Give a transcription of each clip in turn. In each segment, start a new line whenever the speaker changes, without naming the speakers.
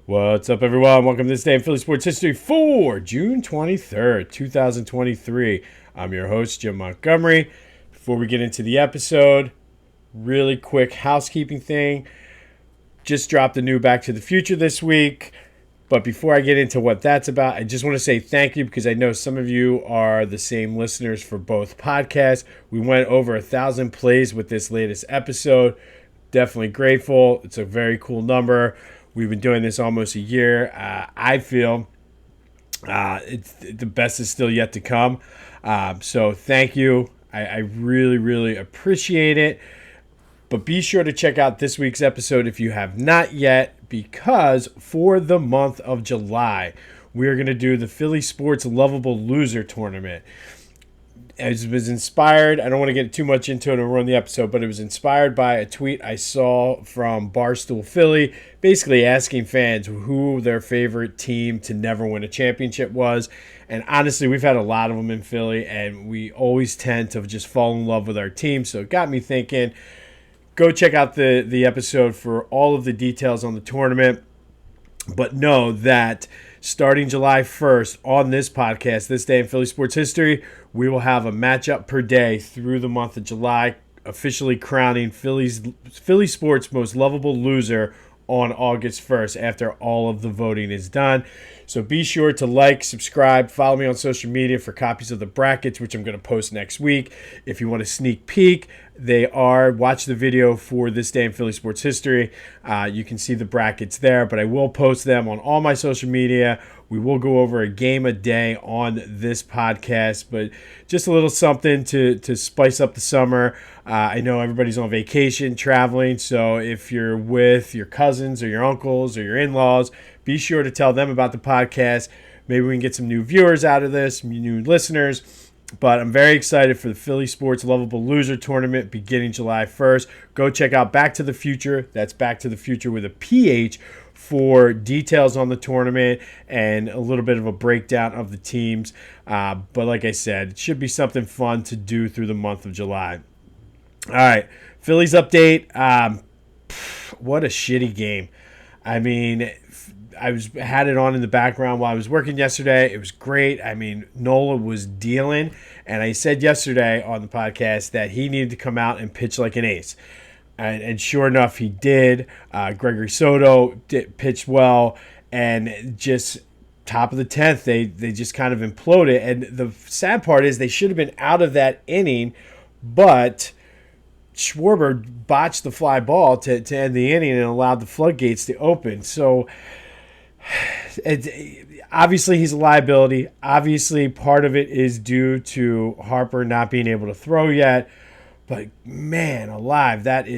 What's up, everyone? Welcome to this day in Philly sports history for June 23rd, 2023. I'm your host, Jim Montgomery. Before we get into the episode, really quick housekeeping thing. Just dropped a new Back to the Future this week. But before I get into what that's about, I just want to say thank you because I know some of you are the same listeners for both podcasts. We went over 1,000 plays with this latest episode. Definitely grateful. It's a very cool number. We've been doing this almost a year. I feel the best is still yet to come. So thank you. I really, really appreciate it. But be sure to check out this week's episode if you have not yet, because for the month of July, we are going to do the Philly Sports Lovable Loser Tournament. It was inspired. I don't want to get too much into it and ruin the episode, but it was inspired by a tweet I saw from Barstool Philly, basically asking fans who their favorite team to never win a championship was. And honestly, we've had a lot of them in Philly, and we always tend to just fall in love with our team. So it got me thinking, go check out the episode for all of the details on the tournament. But know that starting July 1st on this podcast, This Day in Philly Sports History, we will have a matchup per day through the month of July, officially crowning Philly Sports Most Lovable Loser on August 1st after all of the voting is done. So be sure to like, subscribe, follow me on social media for copies of the brackets, which I'm going to post next week. If you want a sneak peek, watch the video for This Day in Philly Sports History. You can see the brackets there, but I will post them on all my social media. We will go over a game a day on this podcast, but just a little something to spice up the summer. I know everybody's on vacation, traveling, so if you're with your cousins or your uncles or your in-laws, be sure to tell them about the podcast. Maybe we can get some new viewers out of this, new listeners. But I'm very excited for the Philly Sports Lovable Loser Tournament beginning July 1st. Go check out Back to the Future. That's Back to the Future with a PH for details on the tournament and a little bit of a breakdown of the teams. But like I said, it should be something fun to do through the month of July. All right, Phillies update. What a shitty game. I mean, had it on in the background while I was working yesterday. It was great. I mean, Nola was dealing, and I said yesterday on the podcast that he needed to come out and pitch like an ace. And sure enough, he did. Gregory Soto pitched well, and just top of the 10th, they just kind of imploded. And the sad part is they should have been out of that inning, but Schwarber botched the fly ball to end the inning and allowed the floodgates to open. So obviously he's a liability. Obviously part of it is due to Harper not being able to throw yet. But man alive, that's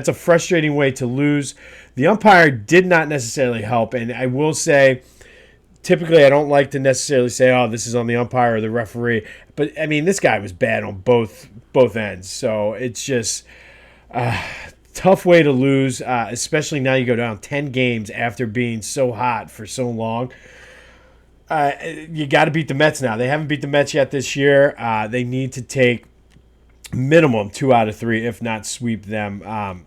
a frustrating way to lose. The umpire did not necessarily help. And I will say, typically I don't like to necessarily say, oh, this is on the umpire or the referee. But, I mean, this guy was bad on both ends. So it's just tough way to lose, especially now you go down 10 games after being so hot for so long. You got to beat the Mets now. They haven't beat the Mets yet this year. They need to take minimum 2 out of 3, if not sweep them.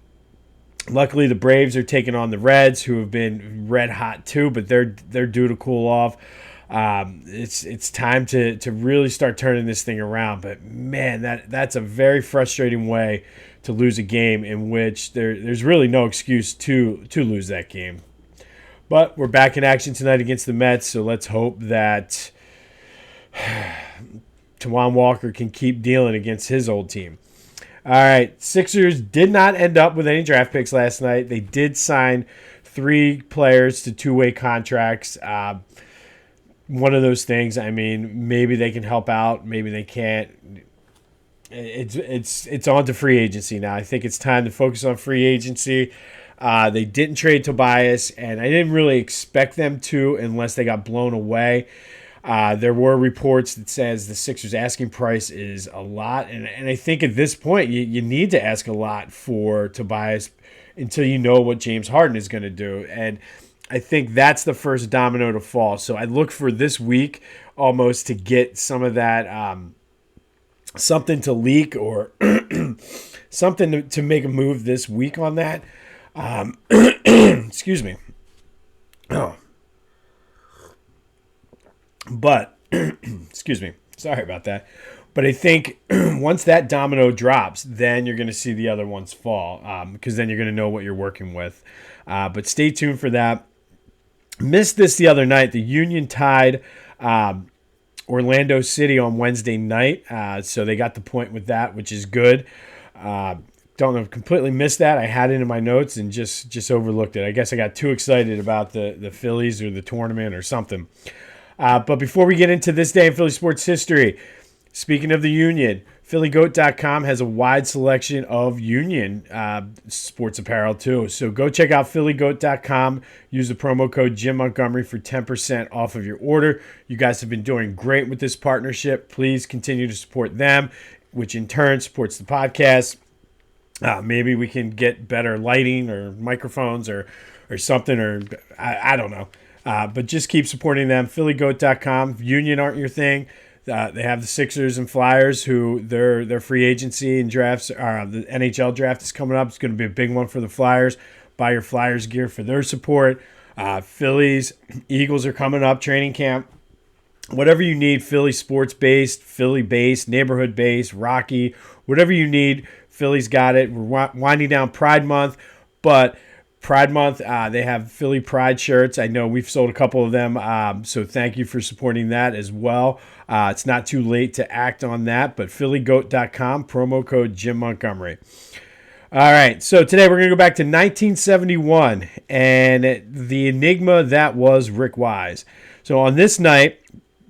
Luckily, the Braves are taking on the Reds, who have been red hot too, but they're due to cool off. It's time to really start turning this thing around. But man, that's a very frustrating way to lose a game in which there's really no excuse to lose that game. But we're back in action tonight against the Mets, so let's hope that Tawan Walker can keep dealing against his old team. All right, Sixers did not end up with any draft picks last night. They did sign 3 players to 2-way contracts. One of those things, I mean, maybe they can help out, maybe they can't. It's on to free agency now. I think it's time to focus on free agency. They didn't trade Tobias, and I didn't really expect them to unless they got blown away. There were reports that says the Sixers' asking price is a lot, and I think at this point you need to ask a lot for Tobias until you know what James Harden is going to do, and I think that's the first domino to fall. So I look for this week almost to get some of that something to leak or something to make a move this week on that. Excuse me. Oh, but excuse me. Sorry about that. But I think once that domino drops, then you're going to see the other ones fall because then you're going to know what you're working with. But stay tuned for that. Missed this the other night. The Union tied Orlando City on Wednesday night. So they got the point with that, which is good. Don't know, completely missed that. I had it in my notes and just overlooked it. I guess I got too excited about the Phillies or the tournament or something. But before we get into this day in Philly sports history, speaking of the Union, PhillyGoat.com has a wide selection of Union sports apparel too. So go check out PhillyGoat.com. Use the promo code Jim Montgomery for 10% off of your order. You guys have been doing great with this partnership. Please continue to support them, which in turn supports the podcast. Maybe we can get better lighting or microphones or something, or I don't know. But just keep supporting them. PhillyGoat.com. Union aren't your thing. They have the Sixers and Flyers, who their free agency and drafts. The NHL draft is coming up. It's going to be a big one for the Flyers. Buy your Flyers gear for their support. Phillies, Eagles are coming up. Training camp. Whatever you need, Philly sports based, Philly based, neighborhood based, Rocky, whatever you need, Philly's got it. We're winding down Pride Month, but Pride Month, they have Philly Pride shirts. I know we've sold a couple of them, so thank you for supporting that as well. It's not too late to act on that, but PhillyGoat.com, promo code Jim Montgomery. All right, so today we're going to go back to 1971 and the enigma that was Rick Wise. So on this night,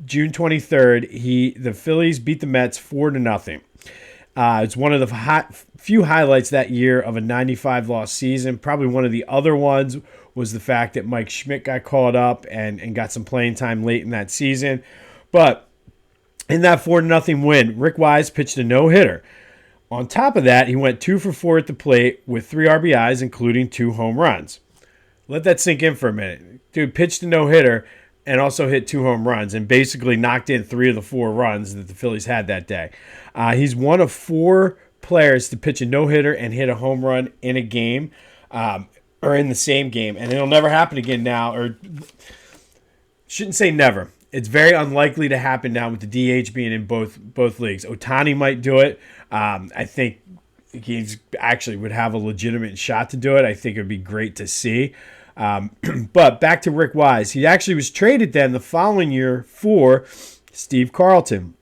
June 23rd, the Phillies beat the Mets 4-0. It's one of the few highlights that year of a 95-loss season. Probably one of the other ones was the fact that Mike Schmidt got called up and got some playing time late in that season. But in that 4-0 win, Rick Wise pitched a no-hitter. On top of that, he went 2 for 4 at the plate with 3 RBIs, including 2 home runs. Let that sink in for a minute. Dude pitched a no-hitter and also hit 2 home runs and basically knocked in 3 of the 4 runs that the Phillies had that day. He's one of 4 players to pitch a no-hitter and hit a home run in a game or in the same game. And it'll never happen again now, or shouldn't say never. It's very unlikely to happen now with the DH being in both leagues. Ohtani might do it. I think he actually would have a legitimate shot to do it. I think it would be great to see. But back to Rick Wise. He actually was traded then the following year for Steve Carlton.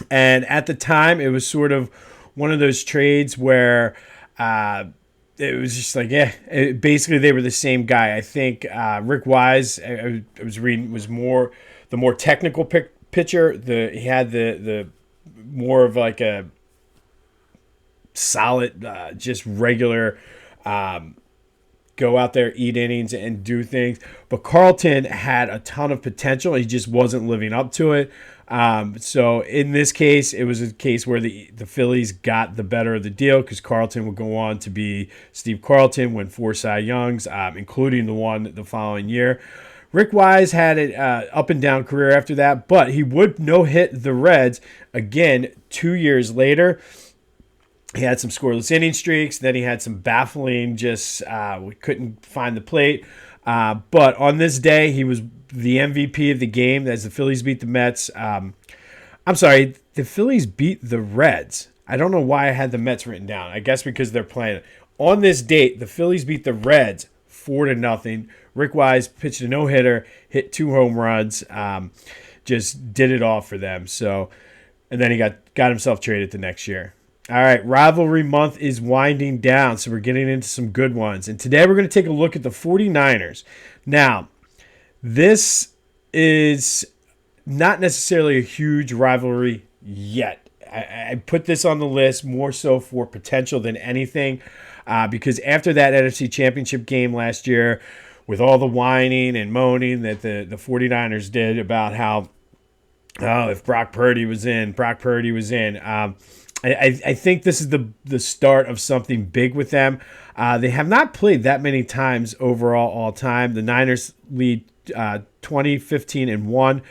And at the time, it was sort of one of those trades where it was just like, basically they were the same guy. I think Rick Wise, I was reading, was the more technical pitcher. He had the more of like a solid, just regular go out there, eat innings, and do things. But Carlton had a ton of potential. He just wasn't living up to it. So in this case, it was a case where the Phillies got the better of the deal because Carlton would go on to be Steve Carlton, win 4 Cy Youngs, including the one the following year. Rick Wise had an up and down career after that, but he would no-hit the Reds again 2 years later. He had some scoreless inning streaks. Then he had some baffling, we couldn't find the plate. But on this day, he was the MVP of the game as the Phillies beat the Mets. I'm sorry, the Phillies beat the Reds. I don't know why I had the Mets written down. I guess because they're playing. On this date, the Phillies beat the Reds 4-0. Rick Wise pitched a no-hitter, hit 2 home runs, just did it all for them. So, and then he got himself traded the next year. All right, rivalry month is winding down, so we're getting into some good ones. And today we're going to take a look at the 49ers. Now, this is not necessarily a huge rivalry yet. I put this on the list more so for potential than anything because after that NFC Championship game last year, with all the whining and moaning that the 49ers did about how, if Brock Purdy was in. I think this is the start of something big with them. They have not played that many times overall all time. The Niners lead 20, 15, and 1.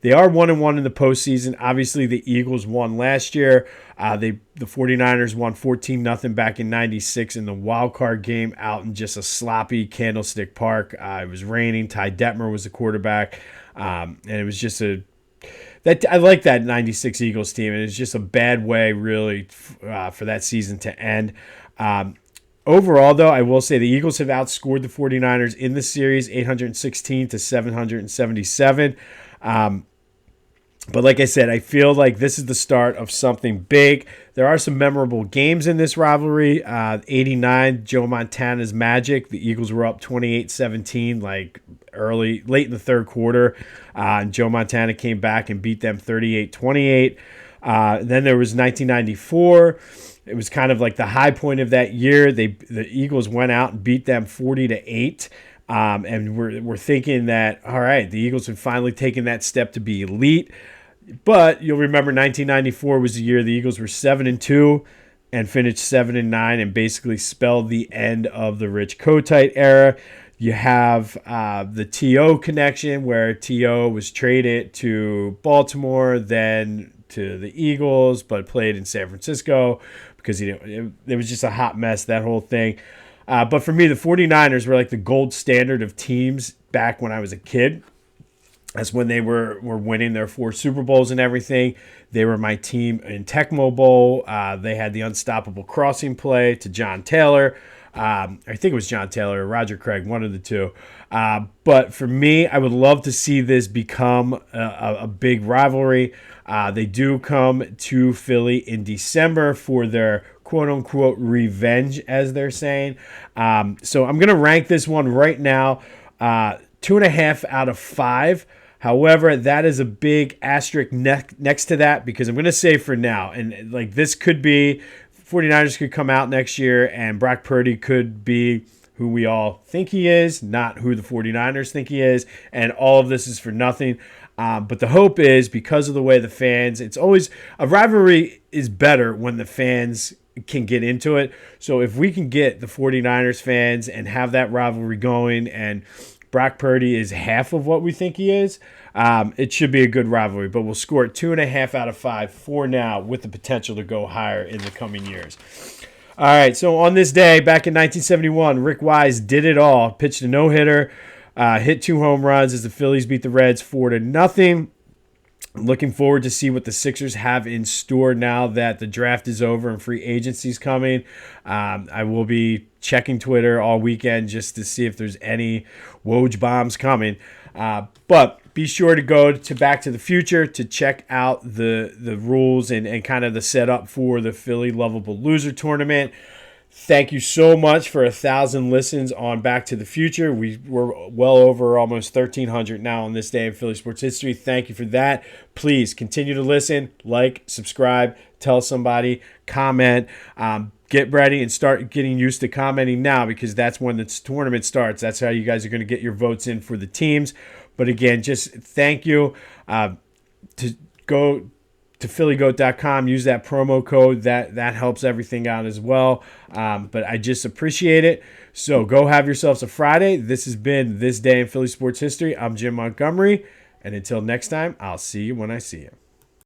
They are 1-1 in the postseason. Obviously, the Eagles won last year. The 49ers won 14-0 back in 96 in the wild card game out in just a sloppy Candlestick Park. It was raining. Ty Detmer was the quarterback. And it was just I like that 96 Eagles team, and it's just a bad way, really, for that season to end. Overall, though, I will say the Eagles have outscored the 49ers in the series 816 to 777. But like I said, I feel like this is the start of something big. There are some memorable games in this rivalry. 89, Joe Montana's Magic. The Eagles were up 28-17, like late in the third quarter. And Joe Montana came back and beat them 38-28. Then there was 1994. It was kind of like the high point of that year. The Eagles went out and beat them 40-8. And we're thinking that, all right, the Eagles have finally taken that step to be elite. But you'll remember 1994 was the year the Eagles were 7-2 and finished 7-9 and basically spelled the end of the Rich Kotite era. You have the T.O. connection, where T.O. was traded to Baltimore, then to the Eagles, but played in San Francisco because it was just a hot mess, that whole thing. But for me, the 49ers were like the gold standard of teams back when I was a kid. That's when they were winning their 4 Super Bowls and everything. They were my team in Tecmo Bowl. They had the unstoppable crossing play to John Taylor. I think it was John Taylor or Roger Craig, one of the two. But for me, I would love to see this become a big rivalry. They do come to Philly in December for their quote-unquote revenge, as they're saying. So I'm going to rank this one right now 2.5 out of 5. However, that is a big asterisk next to that, because I'm going to say for now, and like this could be, 49ers could come out next year and Brock Purdy could be who we all think he is, not who the 49ers think he is, and all of this is for nothing. But the hope is, because of the way the fans, it's always, a rivalry is better when the fans can get into it. So if we can get the 49ers fans and have that rivalry going, and Brock Purdy is half of what we think he is, it should be a good rivalry. But we'll score it 2.5 out of 5 for now, with the potential to go higher in the coming years. All right, so on this day, back in 1971, Rick Wise did it all. Pitched a no-hitter, hit 2 home runs as the Phillies beat the Reds 4-0. I'm looking forward to see what the Sixers have in store now that the draft is over and free agency's coming. I will be checking Twitter all weekend just to see if there's any Woj bombs coming. But be sure to go to Back to the Future to check out the rules and kind of the setup for the Philly Lovable Loser Tournament. Thank you so much for 1,000 listens on Back to the Future. We're well over almost 1,300 now on this day in Philly sports history. Thank you for that. Please continue to listen, like, subscribe, tell somebody, comment. Get ready and start getting used to commenting now, because that's when the tournament starts. That's how you guys are going to get your votes in for the teams. But again, just thank you. To go to phillygoat.com, use that promo code. That helps everything out as well. But I just appreciate it. So go have yourselves a Friday. This has been This Day in Philly Sports History. I'm Jim Montgomery. And until next time, I'll see you when I see you.